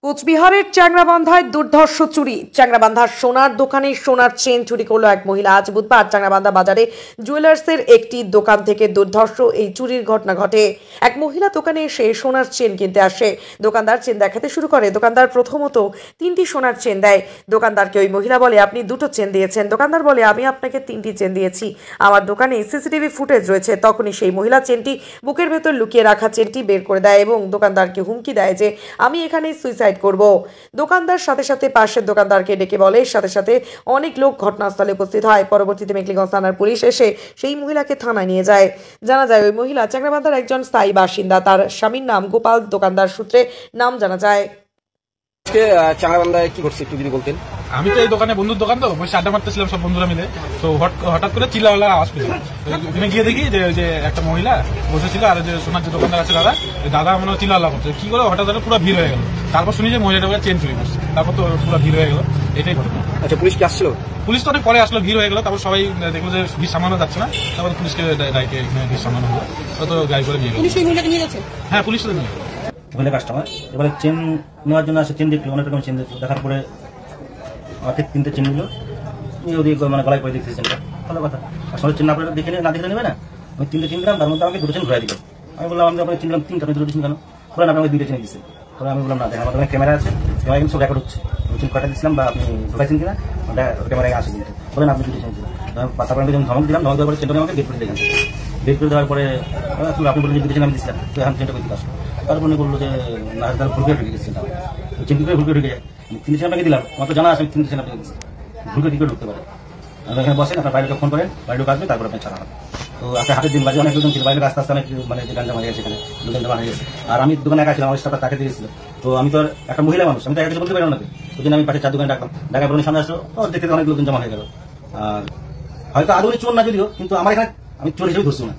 কোচবিহারের চ্যাংরাবান্ধায় দুর্ধর্ষ চুরি। চ্যাংরাবান্ধার সোনার দোকানে সোনার চেন চুরি করলো এক মহিলা। আজ বুধবার চ্যাংরাবান্ধা বাজারে জুয়েলার্সের একটি দোকান থেকে দুর্ধর্ষ এই চুরির ঘটনা ঘটে। এক মহিলা দোকানে এসে সোনার চেন কিনতে আসে। দোকানদার চেন দেখাতে শুরু করে। দোকানদার প্রথমত 3টি সোনার চেন দেয়। দোকানদারকে ওই মহিলা বলে, আপনি 2টো চেন দিয়েছেন। দোকানদার বলে, আমি আপনাকে 3টি চেন দিয়েছি, আমার দোকানে সিসিটিভি ফুটেজ রয়েছে। তখনই সেই মহিলা চেনটি বুকের ভেতর লুকিয়ে রাখা চেনটি বের করে দেয় এবং দোকানদারকে হুমকি দেয় যে আমি এখানে সুইসাইড করব। দোকানদার সাথে সাথে পাশের দোকানদারকে ডেকে বলে। সাথে সাথে অনেক লোক ঘটনাস্থলে উপস্থিত হয়। পরবর্তীতে মেখলিগঞ্জ থানার পুলিশ এসে সেই মহিলাকে থানায় নিয়ে যায়। জানা যায় ওই মহিলা চ্যাংরাবান্ধার একজন স্থায়ী বাসিন্দা। তার স্বামীর নাম গোপাল। দোকানদার সূত্রে নাম জানা যায়। চ্যাংরাবান্ধায় কি করছে একটু যদি বলতেন। আমি তো এই দোকানে বন্ধুর দোকান, তো বসে আড্ডা মারতেছিলাম সব বন্ধুরা মিলে। তো হঠাৎ করে চিল্লাওয়ালা আওয়াজ পেলাম। ওখানে গিয়ে দেখি যে একটা মহিলা বসেছিল, আর যে সোনার যে দোকানদার আছে দাদা মনে হয় চিল্লাওয়ালা করছে। কি করে হঠাৎ পুরো ভিড় হয়ে গেল। তারপর শুনি যে মহিলাটা চেন চুরি করছে। তারপর তো পুরো ভিড় হয়ে গেল। এটাই ঘটনা। আচ্ছা, পুলিশ কি আসছিল? পুলিশ তো অনেক পরে আসলো, ভিড় হয়ে গেল। তারপর সবাই দেখলো যে ভিড় সামানো যাচ্ছে না। তারপর পুলিশকে ডাইকে এখানে ভিড় সামানো হলো। তো গাড়ি করে নিয়ে গেল। হ্যাঁ, পুলিশ তো নিয়ে গেল। ওখানে কাস্টমার এবারে চেন নেওয়ার জন্য আসে। চেন দেখলো, অনেক রকম চেন দেখলো। দেখার পরে আমাকে 3টে চেন নিল। ওদিকে মানে গলায় পরে দেখতেছি চেনটা। ভালো কথা, আসলে চেন না পরে দেখে না দেখে নেবে না। আমি 3টে চেন দিলাম, তার মধ্যে আমাকে 2টো চেন ঘুরাই দিল। আমি বললাম, আমি আপনাকে চিনলাম 3টা, আপনি 2টো দিচ্ছেন কেন? বলেন আপনি আমাকে 2টা চেন দিচ্ছেন। তবে আমি বললাম না, দেখেন আমার ক্যামেরা আছে, ক্যামেরা কিন্তু সব রেকর্ড হচ্ছে। আমি চেন কটা দিচ্ছিলাম বা আপনি ঢুকাইছেন কিনা ক্যামেরায় আসে কিন্তু। বলেন আপনি 2টো চেন দিলেন। তারপরে আমি যখন ধমক দিলাম, ধমক দেওয়ার পরে চেনটা আমাকে বের করে দিলেন। বের করে দেওয়ার পরে আপনি বললেন যে 2টো চেন আমি দিচ্ছিলাম, তো এখন চেনটা করতে আসলো। তারপর উনি বললো যে না, তার ভুল করে ঢুকে গেছে। চেন কি করে ভুল করে ঢুকে যায়? 3টে চেন আপনাকে দিলাম, আমার তো জানা আছে আমি 3টে চেন আপনাকে দিচ্ছি। ভুল করে কি করে ঢুকতে পারে? এখানে বসেন, আপনার বাইরে ফোন করেন, বাইরে ঢুকে আসবে, তারপর আপনি ছাড়া হবে। তো আপনার হাতের দিন বাজে অনেক লোকজন ছিল বাইরে, আস্তে আস্তে অনেক মানে গানটা মারা গেছে, এখানে লোকজনটা মারা গেছে। আর আমি দোকানে একা ছিলাম, আমার স্টাফটা তাকে দিয়েছিল। তো আমি তো একটা মহিলা মানুষ, আমি তো একা কিছু বলতে পারি না। ওই জন্য আমি পাশে 4 দোকানে ডাকলাম। ডাকার পরে সামনে আসলো, দেখতে অনেক লোকজন জমা হয়ে গেল। আর হয়তো আদৌ চোর না যদিও, কিন্তু আমার এখানে আমি চোর হিসেবে ধরছি না।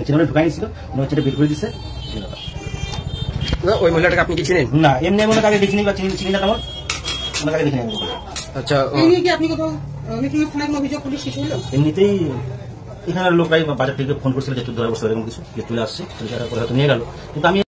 চেনে ঢুকাই নিয়েছিল, চেনটা বের করে দিচ্ছে। ওই মহিলাটাকে আপনি কি চিনেন? না, এমনি মনে আগে দেখিনি বা চিনি না তেমন, মনে আগে দেখিনি। আচ্ছা, এমনিতেই এখানে লোকরাই বাজার থেকে ফোন করছিল যে 14 বছর এরকম কিছু চলে আসছে, হয়তো নিয়ে গেল। কিন্তু আমি